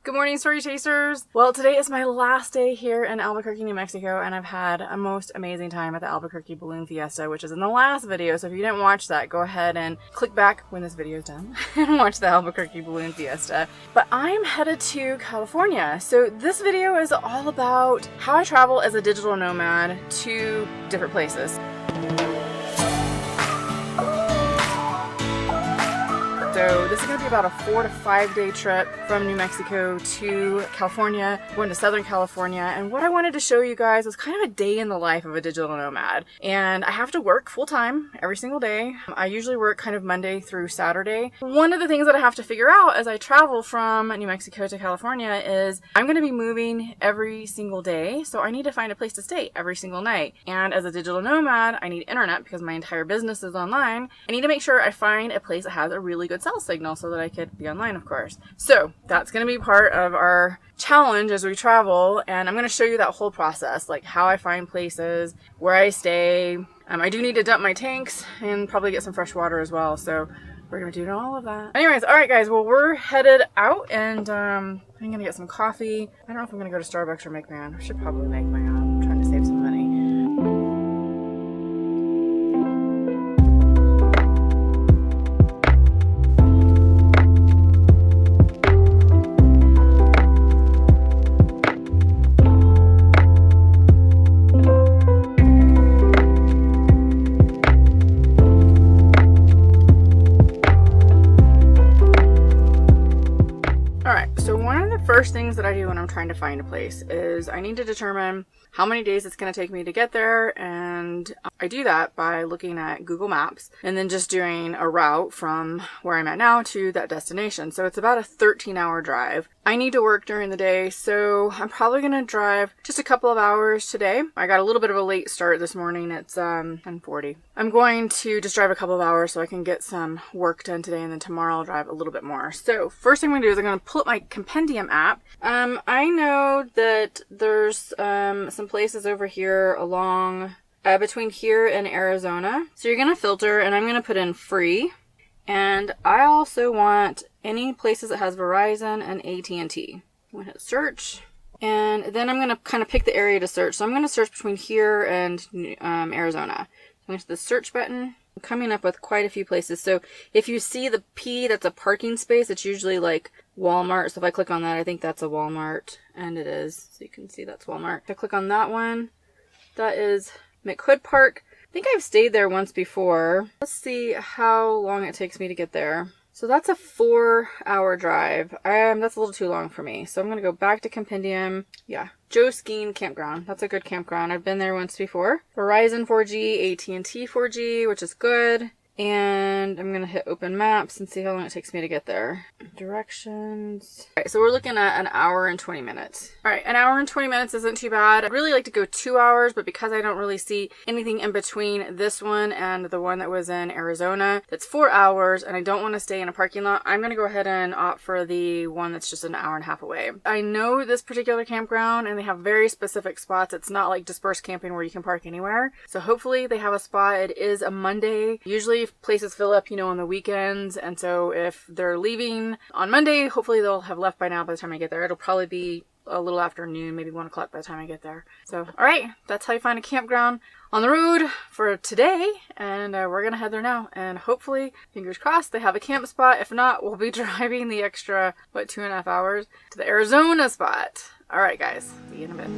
Good morning, Story Chasers! Well, today is my last day here in Albuquerque, New Mexico, and I've had a most amazing time at the Albuquerque Balloon Fiesta, which is in the last video, so if you didn't watch that, go ahead and click back when this video is done and watch the Albuquerque Balloon Fiesta. But I'm headed to California, so this video is all about how I travel as a digital nomad to different places. So this is going to be about a 4 to 5 day trip from New Mexico to California, going to Southern California. And what I wanted to show you guys was kind of a day in the life of a digital nomad. And I have to work full time every single day. I usually work kind of Monday through Saturday. One of the things that I have to figure out as I travel from New Mexico to California is I'm going to be moving every single day. So I need to find a place to stay every single night. And as a digital nomad, I need internet because my entire business is online. I need to make sure I find a place that has a really good cell signal so that I could be online, of course. So that's going to be part of our challenge as we travel, and I'm going to show you that whole process, like how I find places, where I stay. I do need to dump my tanks and probably get some fresh water as well, so we're going to do all of that. Anyways, alright guys, well we're headed out, and I'm going to get some coffee. I don't know if I'm going to go to Starbucks or make my own. I should probably make my own. I'm trying to save some money. First things that I do when I'm trying to find a place is I need to determine how many days it's going to take me to get there, and I do that by looking at Google Maps and then just doing a route from where I'm at now to that destination. So it's about a 13-hour drive. I need to work during the day, so I'm probably going to drive just a couple of hours today. I got a little bit of a late start this morning. It's 10:40. I'm going to just drive a couple of hours so I can get some work done today, and then tomorrow I'll drive a little bit more. So first thing I'm going to do is I'm going to pull up my Campendium app. I know that there's some places over here along between here and Arizona. So you're going to filter, and I'm going to put in free. And I also want any places that has Verizon and AT&T. I'm going to hit search, and then I'm going to kind of pick the area to search. So I'm going to search between here and Arizona. I'm going to hit the search button. I'm coming up with quite a few places. So if you see the P, that's a parking space. It's usually like Walmart. So if I click on that, I think that's a Walmart, and it is. So you can see that's Walmart. If I click on that one, that is McHood Park. I think I've stayed there once before. Let's see how long it takes me to get there. So that's a 4-hour drive. That's a little too long for me. So I'm going to go back to Campendium. Yeah, Joe Skeen Campground. That's a good campground. I've been there once before. Verizon 4G, AT&T 4G, which is good. And I'm going to hit open maps and see how long it takes me to get there. Directions. Alright, so we're looking at an hour and 20 minutes. Alright, an hour and 20 minutes isn't too bad. I'd really like to go 2 hours, but because I don't really see anything in between this one and the one that was in Arizona, that's 4 hours, and I don't want to stay in a parking lot, I'm going to go ahead and opt for the one that's just an hour and a half away. I know this particular campground, and they have very specific spots. It's not like dispersed camping where you can park anywhere. So hopefully they have a spot. It is a Monday. Usually places fill up, on the weekends, and so if they're leaving on Monday, hopefully they'll have left by now by the time I get there. It'll probably be a little afternoon, maybe 1 o'clock by the time I get there. So, alright, that's how you find a campground on the road for today, and we're gonna head there now, and hopefully, fingers crossed, they have a camp spot. If not, we'll be driving the extra, 2.5 hours to the Arizona spot. Alright guys, see you in a bit.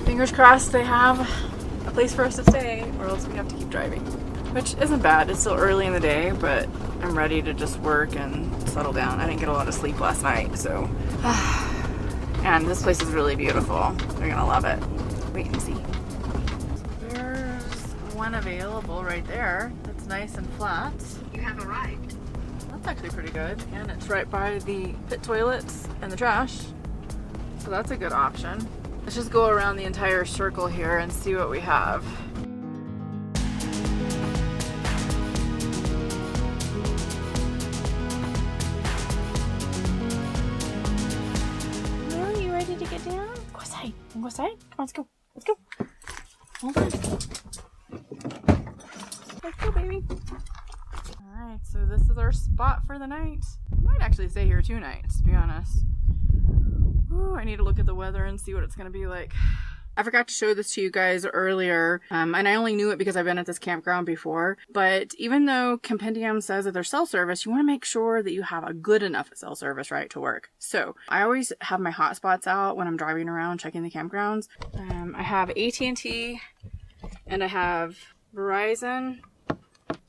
Fingers crossed they have a place for us to stay, or else we have to keep driving. Which isn't bad. It's still early in the day, but I'm ready to just work and settle down. I didn't get a lot of sleep last night, so... And this place is really beautiful. You're gonna love it. Wait and see. So there's one available right there. That's nice and flat. You have arrived. That's actually pretty good. And it's right by the pit toilets and the trash. So that's a good option. Let's just go around the entire circle here and see what we have. Are you ready to get down? Go outside? Come on, let's go. Let's go. Hold on. Let's go, baby. Alright, so this is our spot for the night. I might actually stay here 2 nights, to be honest. Ooh, I need to look at the weather and see what it's going to be like. I forgot to show this to you guys earlier, and I only knew it because I've been at this campground before, but even though Campendium says that there's cell service, you want to make sure that you have a good enough cell service, right, to work. So I always have my hotspots out when I'm driving around checking the campgrounds. I have AT&T and I have Verizon.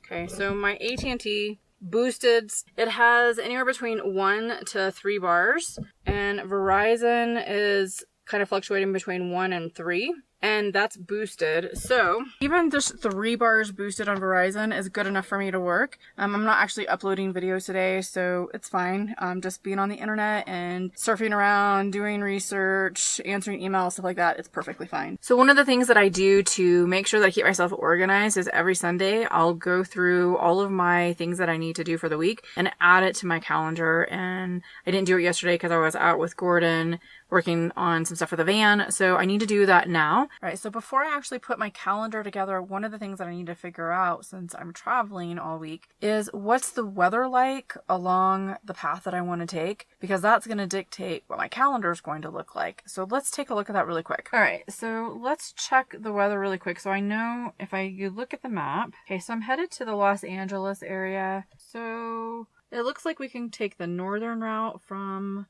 Okay, so my AT&T boosted, it has anywhere between 1 to 3 bars, and Verizon is kind of fluctuating between 1 and 3, and that's boosted. So even just 3 bars boosted on Verizon is good enough for me to work. I'm not actually uploading videos today, so it's fine. Just being on the internet and surfing around, doing research, answering emails, stuff like that, it's perfectly fine. So one of the things that I do to make sure that I keep myself organized is every Sunday I'll go through all of my things that I need to do for the week and add it to my calendar. And I didn't do it yesterday because I was out with Gordon working on some stuff for the van, so I need to do that now. All right, so before I actually put my calendar together, one of the things that I need to figure out, since I'm traveling all week, is what's the weather like along the path that I want to take, because that's going to dictate what my calendar is going to look like. So let's take a look at that really quick. All right, so let's check the weather really quick. So I know if you look at the map, okay, so I'm headed to the Los Angeles area. So it looks like we can take the northern route from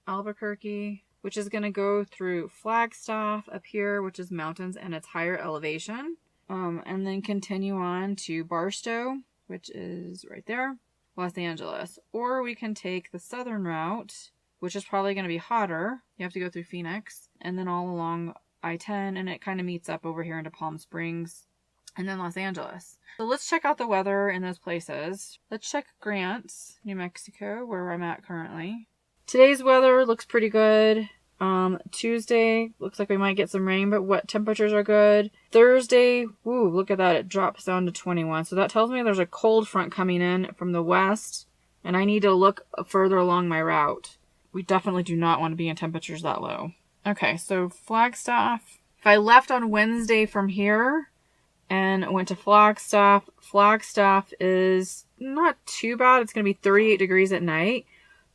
Albuquerque, which is going to go through Flagstaff up here, which is mountains and it's higher elevation. And then continue on to Barstow, which is right there, Los Angeles. Or we can take the southern route, which is probably going to be hotter. You have to go through Phoenix and then all along I-10, and it kind of meets up over here into Palm Springs and then Los Angeles. So let's check out the weather in those places. Let's check Grants, New Mexico, where I'm at currently. Today's weather looks pretty good. Tuesday looks like we might get some rain, but wet temperatures are good. Thursday, woo, look at that. It drops down to 21. So that tells me there's a cold front coming in from the west, and I need to look further along my route. We definitely do not want to be in temperatures that low. Okay, so Flagstaff. If I left on Wednesday from here and went to Flagstaff, Flagstaff is not too bad. It's going to be 38 degrees at night.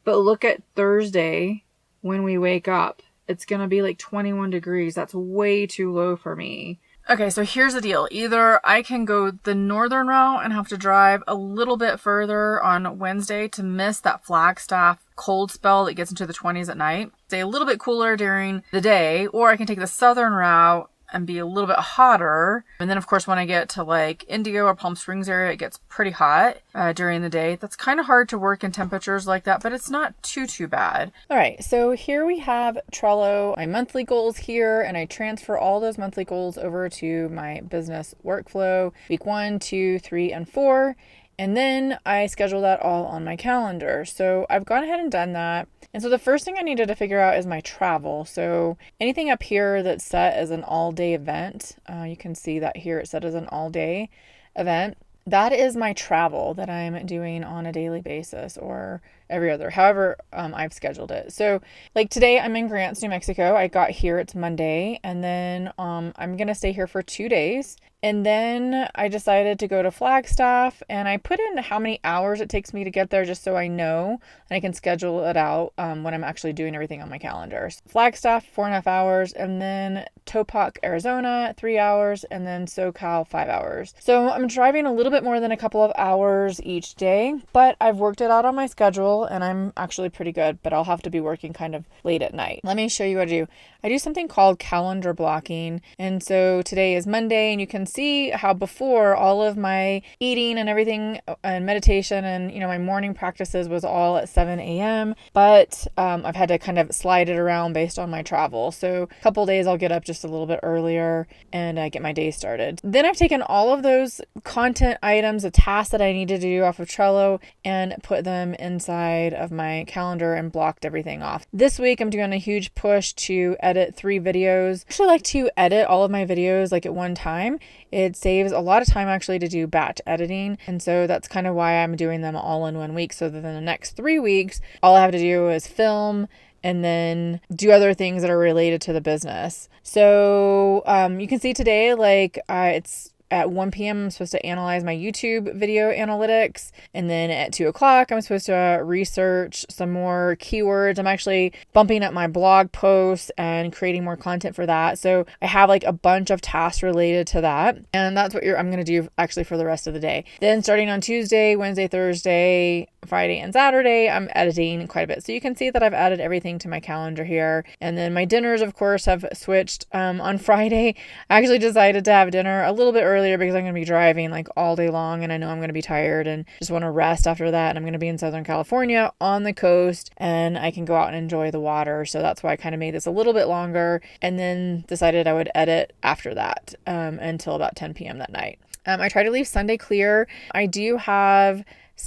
But look at Thursday when we wake up. It's going to be like 21 degrees. That's way too low for me. Okay, so here's the deal. Either I can go the northern route and have to drive a little bit further on Wednesday to miss that Flagstaff cold spell that gets into the 20s at night. Stay a little bit cooler during the day, or I can take the southern route and be a little bit hotter. And then of course when I get to like Indigo or Palm Springs area, it gets pretty hot during the day. That's kind of hard to work in temperatures like that, but it's not too bad. All right, so here we have Trello, my monthly goals here, and I transfer all those monthly goals over to my business workflow, week 1, 2, 3, and 4. And then I schedule that all on my calendar. So I've gone ahead and done that. And so the first thing I needed to figure out is my travel. So anything up here that's set as an all-day event, you can see that here it's set as an all-day event. That is my travel that I'm doing on a daily basis or every other, however I've scheduled it. So like today I'm in Grants, New Mexico. I got here, it's Monday, and then I'm going to stay here for 2 days. And then I decided to go to Flagstaff, and I put in how many hours it takes me to get there just so I know and I can schedule it out when I'm actually doing everything on my calendar. Flagstaff, 4.5 hours, and then Topak, Arizona, 3 hours, and then SoCal, 5 hours. So I'm driving a little bit more than a couple of hours each day, but I've worked it out on my schedule and I'm actually pretty good, but I'll have to be working kind of late at night. Let me show you what I do. I do something called calendar blocking. And so today is Monday, and you can see how before all of my eating and everything and meditation and, my morning practices was all at 7 a.m. But I've had to kind of slide it around based on my travel. So a couple days I'll get up just a little bit earlier and get my day started. Then I've taken all of those content items, the tasks that I need to do off of Trello, and put them inside of my calendar and blocked everything off. This week I'm doing a huge push to edit 3 videos. I actually like to edit all of my videos like at one time. It saves a lot of time actually to do batch editing. And so that's kind of why I'm doing them all in 1 week. So that in the next 3 weeks, all I have to do is film and then do other things that are related to the business. So you can see today, like it's at 1 p.m. I'm supposed to analyze my YouTube video analytics. And then at 2 o'clock, I'm supposed to research some more keywords. I'm actually bumping up my blog posts and creating more content for that. So I have like a bunch of tasks related to that. And that's what I'm going to do actually for the rest of the day. Then starting on Tuesday, Wednesday, Thursday, Friday, and Saturday, I'm editing quite a bit. So you can see that I've added everything to my calendar here. And then my dinners, of course, have switched. On Friday, I actually decided to have dinner a little bit earlier because I'm going to be driving like all day long and I know I'm going to be tired and just want to rest after that. And I'm going to be in Southern California on the coast and I can go out and enjoy the water. So that's why I kind of made this a little bit longer and then decided I would edit after that until about 10 p.m. that night. I try to leave Sunday clear. I do have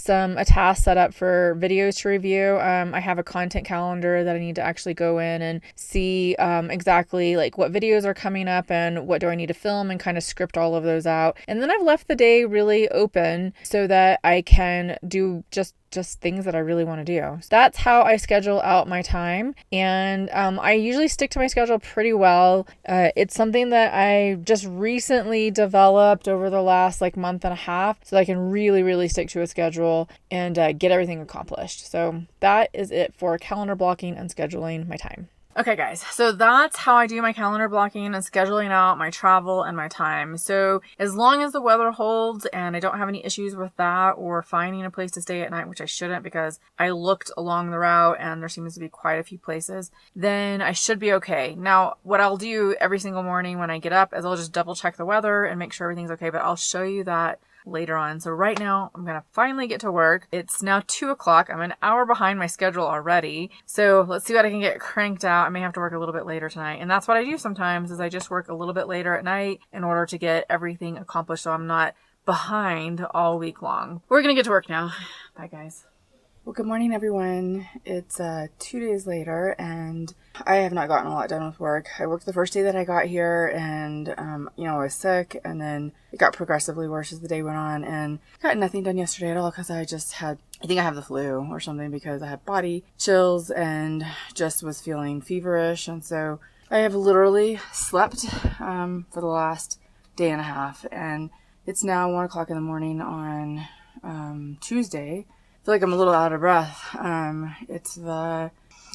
a task set up for videos to review. I have a content calendar that I need to actually go in and see exactly like what videos are coming up and what do I need to film and kind of script all of those out. And then I've left the day really open so that I can do just things that I really want to do. So that's how I schedule out my time. And I usually stick to my schedule pretty well. It's something that I just recently developed over the last like month and a half so that I can really, really stick to a schedule and get everything accomplished. So that is it for calendar blocking and scheduling my time. Okay, guys, so that's how I do my calendar blocking and scheduling out my travel and my time. So as long as the weather holds and I don't have any issues with that or finding a place to stay at night, which I shouldn't because I looked along the route and there seems to be quite a few places, then I should be okay. Now, what I'll do every single morning when I get up is I'll just double check the weather and make sure everything's okay, but I'll show you that later on. So right now I'm going to finally get to work. It's now 2 o'clock. I'm an hour behind my schedule already. So let's see what I can get cranked out. I may have to work a little bit later tonight. And that's what I do sometimes is I just work a little bit later at night in order to get everything accomplished so I'm not behind all week long. We're going to get to work now. Bye, guys. Well, good morning, everyone. It's 2 days later, and I have not gotten a lot done with work. I worked the first day that I got here, and, I was sick, and then it got progressively worse as the day went on, and got nothing done yesterday at all because I think I have the flu or something because I had body chills and just was feeling feverish, and so I have literally slept for the last day and a half, and it's now 1 o'clock in the morning on Tuesday. I feel like I'm a little out of breath. I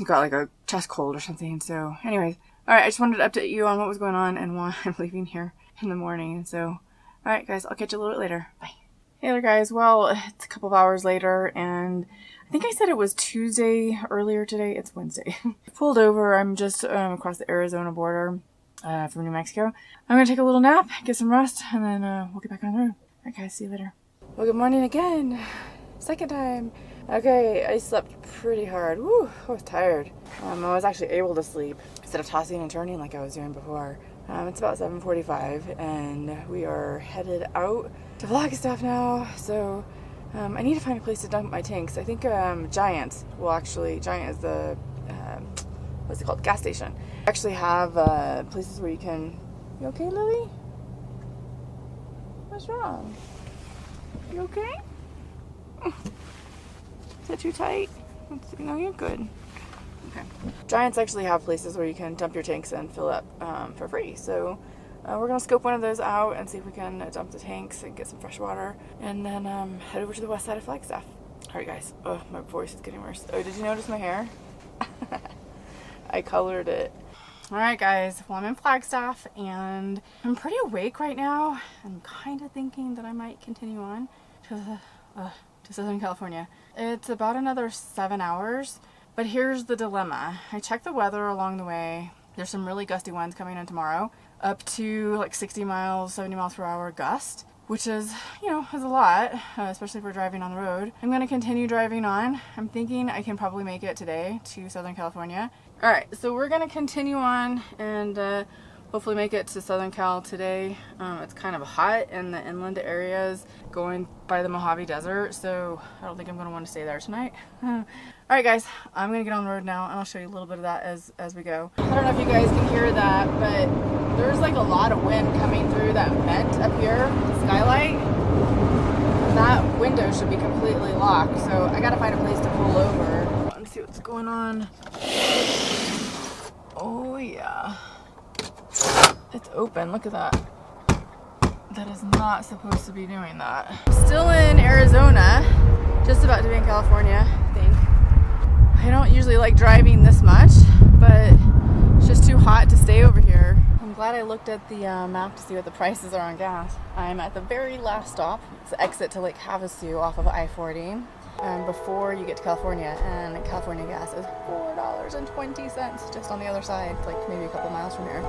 got like a chest cold or something. So anyways, all right, I just wanted to update you on what was going on and why I'm leaving here in the morning. So, all right, guys, I'll catch you a little bit later. Bye. Hey there, guys. Well, it's a couple of hours later, and I think I said it was Tuesday earlier today. It's Wednesday. Pulled over. I'm just across the Arizona border from New Mexico. I'm going to take a little nap, get some rest, and then we'll get back on the road. All right, guys, see you later. Well, good morning again. Second time. Okay, I slept pretty hard. Woo, I was tired. I was actually able to sleep instead of tossing and turning like I was doing before. It's about 7:45 and we are headed out to Flagstaff now. So I need to find a place to dump my tanks. I think Giant is the, what's it called? Gas station. Actually have places where you can, you okay, Lily? What's wrong? You okay? Is that too tight? No, you're good. Okay. Giants actually have places where you can dump your tanks and fill up for free. So we're going to scope one of those out and see if we can dump the tanks and get some fresh water. And then head over to the west side of Flagstaff. All right, guys. Oh, my voice is getting worse. Oh, did you notice my hair? I colored it. All right, guys. Well, I'm in Flagstaff and I'm pretty awake right now. I'm kind of thinking that I might continue on to Southern California. It's about another 7 hours, but here's the dilemma. I checked the weather along the way. There's some really gusty winds coming in tomorrow, up to like 60 miles, 70 miles per hour gust, which is, is a lot, especially if we're driving on the road. I'm going to continue driving on. I'm thinking I can probably make it today to Southern California. All right, so we're going to continue on and hopefully make it to Southern Cal today. It's kind of hot in the inland areas going by the Mojave Desert, so I don't think I'm going to want to stay there tonight. All right, guys, I'm going to get on the road now, and I'll show you a little bit of that as we go. I don't know if you guys can hear that, but there's like a lot of wind coming through that vent up here, the skylight. That window should be completely locked, so I got to find a place to pull over and see what what's going on. Oh yeah. It's open, look at that. That is not supposed to be doing that. Still in Arizona, just about to be in California, I think. I don't usually like driving this much, but it's just too hot to stay over here. I'm glad I looked at the map to see what the prices are on gas. I'm at the very last stop. It's the exit to Lake Havasu off of I-40 before you get to California, and California gas is $4.20 just on the other side, like maybe a couple miles from here.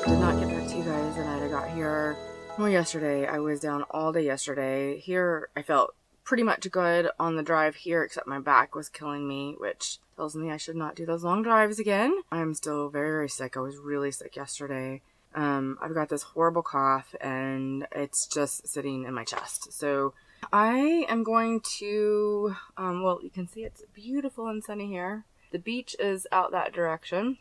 Did not get back to you guys the night I got here. Well, yesterday. I was down all day yesterday. Here, I felt pretty much good on the drive here, except my back was killing me, which tells me I should not do those long drives again. I'm still very, very sick. I was really sick yesterday. I've got this horrible cough, and it's just sitting in my chest. So I am going to, well, you can see it's beautiful and sunny here. The beach is out that direction.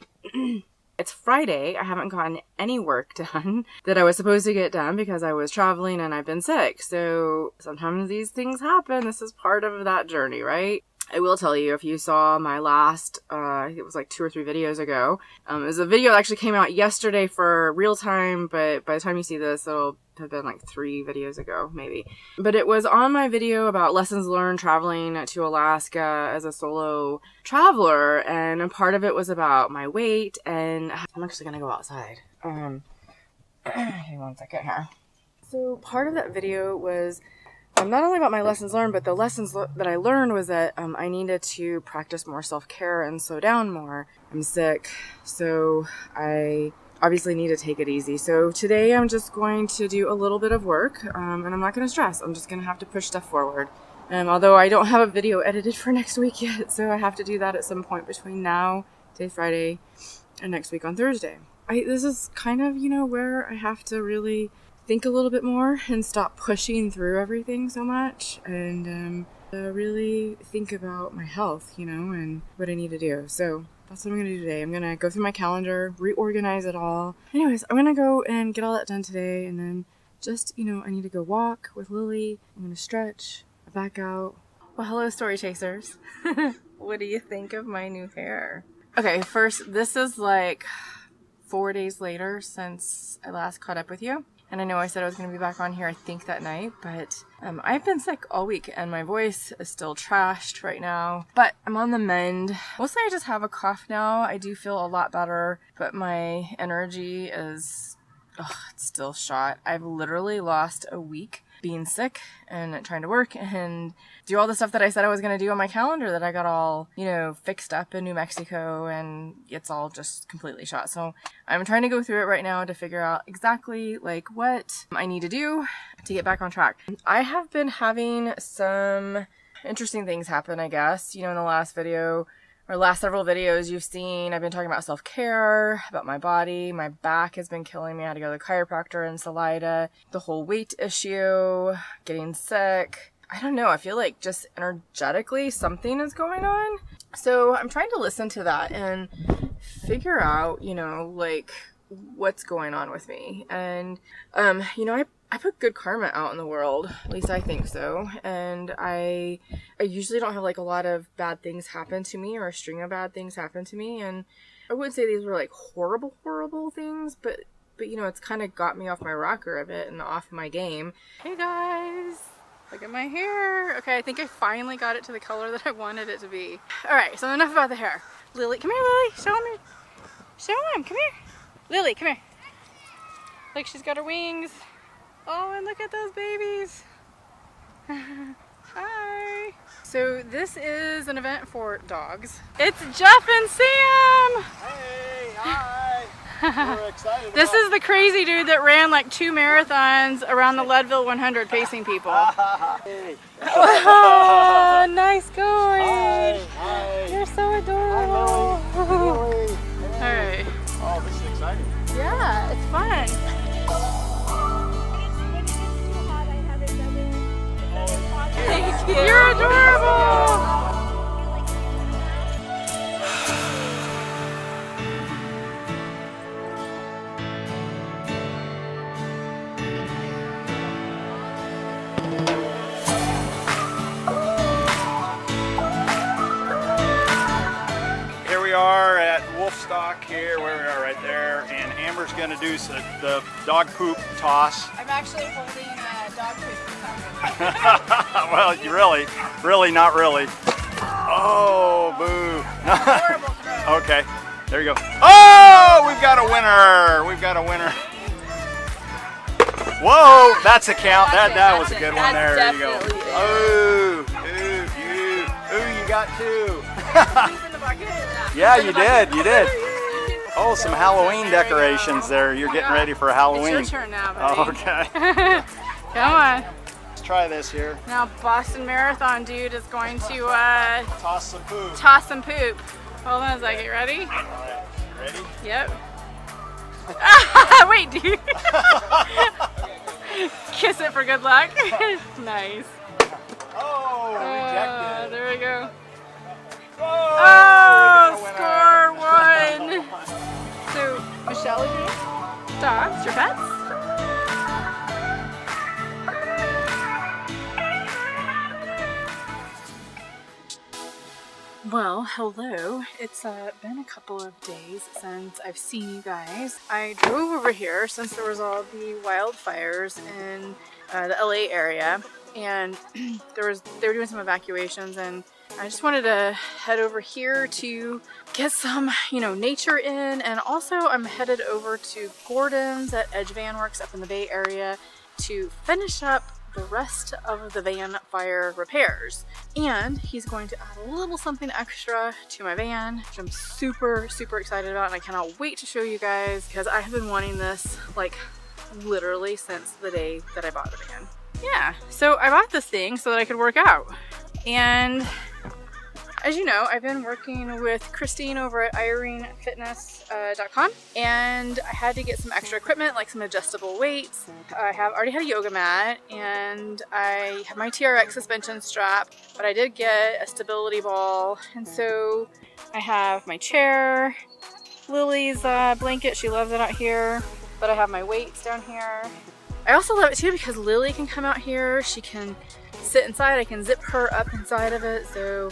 It's Friday. I haven't gotten any work done that I was supposed to get done because I was traveling and I've been sick. So sometimes these things happen. This is part of that journey, right? I will tell you, if you saw my last, I think it was like 2 or 3 videos ago. It was a video that actually came out yesterday for real time, but by the time you see this, it'll have been like 3 videos ago, maybe. But it was on my video about lessons learned traveling to Alaska as a solo traveler, and a part of it was about my weight, and I'm actually gonna go outside. Hang on 1 second here. So part of that video was not only about my lessons learned, but the lessons that I learned was that I needed to practice more self-care and slow down more. I'm sick, so I obviously need to take it easy. So today I'm just going to do a little bit of work, and I'm not going to stress. I'm just going to have to push stuff forward. Although I don't have a video edited for next week yet, so I have to do that at some point between now, today's Friday, and next week on Thursday. This is kind of, where I have to really think a little bit more and stop pushing through everything so much, and really think about my health, and what I need to do. So that's what I'm going to do today. I'm going to go through my calendar, reorganize it all. Anyways, I'm going to go and get all that done today, and then just, I need to go walk with Lily. I'm going to stretch, back out. Well, hello, story chasers. What do you think of my new hair? Okay, first, this is like 4 days later since I last caught up with you. And I know I said I was going to be back on here, I think, that night, but I've been sick all week, and my voice is still trashed right now, but I'm on the mend. Mostly I just have a cough now. I do feel a lot better, but my energy is, it's still shot. I've literally lost a week being sick and trying to work and do all the stuff that I said I was going to do on my calendar that I got all, fixed up in New Mexico, and it's all just completely shot. So I'm trying to go through it right now to figure out exactly what I need to do to get back on track. I have been having some interesting things happen, I guess. In the last video, or last several videos you've seen, I've been talking about self-care, about my body. My back has been killing me. I had to go to the chiropractor in Salida. The whole weight issue, getting sick. I don't know. I feel like just energetically something is going on. So I'm trying to listen to that and figure out, what's going on with me. And, I put good karma out in the world, at least I think so, and I usually don't have a lot of bad things happen to me, or a string of bad things happen to me, and I wouldn't say these were horrible things, but it's kind of got me off my rocker a bit and off my game. Hey guys, look at my hair. Okay, I think I finally got it to the color that I wanted it to be. Alright, so enough about the hair. Lily, come here, Lily, show him, come here. Lily, come here. Look, she's got her wings. Oh, and look at those babies. Hi. So this is an event for dogs. It's Jeff and Sam. Hey, hi. We're excited. This is the crazy dude that ran 2 marathons around the Leadville 100 pacing people. Hey. Oh, nice going. Hi. You're so adorable. Hi, Lily. All right. Oh, this is exciting. Yeah, it's fun. Thank you. You're adorable. gonna do the dog poop toss. I'm actually holding dog poop. Well, you really not really. Oh, boo. Horrible throw. Okay, there you go. Oh, we've got a winner. We've got a winner. Whoa, that's a count. That was a good one there. There you go. Oh, you got two. Yeah, you did. You did. Oh, some Halloween decorations there. You're getting ready for Halloween. It's your turn now, buddy. Okay. Come on. Let's try this here. Now Boston Marathon dude is going to Toss some poop. toss some poop. Hold on a second. Ready? All right. Ready? Yep. Wait, dude. Kiss it for good luck. Nice. Oh, rejected. There we go. Oh, score one. So, Michelle, dogs, your pets? Well, hello. It's been a couple of days since I've seen you guys. I drove over here since there was all the wildfires in the LA area, and they were doing some evacuations, and I just wanted to head over here to get some, nature in, and also I'm headed over to Gordon's at Edge Van Works up in the Bay Area to finish up the rest of the van fire repairs. And he's going to add a little something extra to my van, which I'm super excited about, and I cannot wait to show you guys because I have been wanting this like literally since the day that I bought the van. Yeah, so I bought this thing so that I could work out. And as you know, I've been working with Christine over at irenefitness.com, and I had to get some extra equipment like some adjustable weights. I have already had a yoga mat, and I have my TRX suspension strap, but I did get a stability ball, and so I have my chair, Lily's blanket, she loves it out here, but I have my weights down here. I also love it too because Lily can come out here, she can sit inside, I can zip her up inside of it so,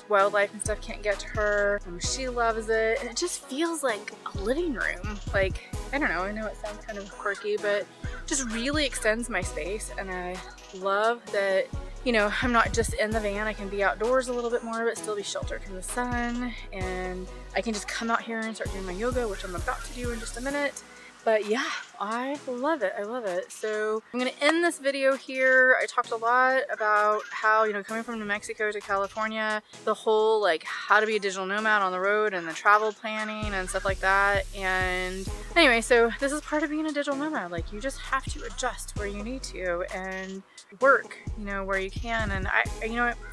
wildlife and stuff can't get to her. She loves it, and it just feels like a living room. Like, I don't know, I know it sounds kind of quirky, but just really extends my space, and I love that, I'm not just in the van, I can be outdoors a little bit more, but still be sheltered from the sun, and I can just come out here and start doing my yoga, which I'm about to do in just a minute. But yeah, I love it. I love it. So I'm going to end this video here. I talked a lot about how, coming from New Mexico to California, the whole like how to be a digital nomad on the road and the travel planning and stuff like that. And anyway, so this is part of being a digital nomad. Like, you just have to adjust where you need to and work, where you can. And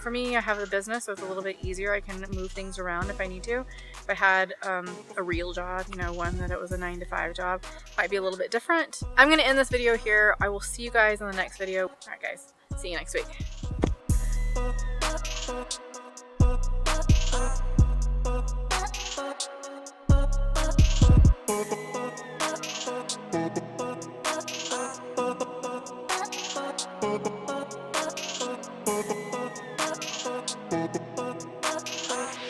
for me, I have a business, so it's a little bit easier. I can move things around if I need to. If I had a real job, one that it was a 9-to-5 job, might be a little bit different. I'm going to end this video here. I will see you guys in the next video. All right, guys. See you next week.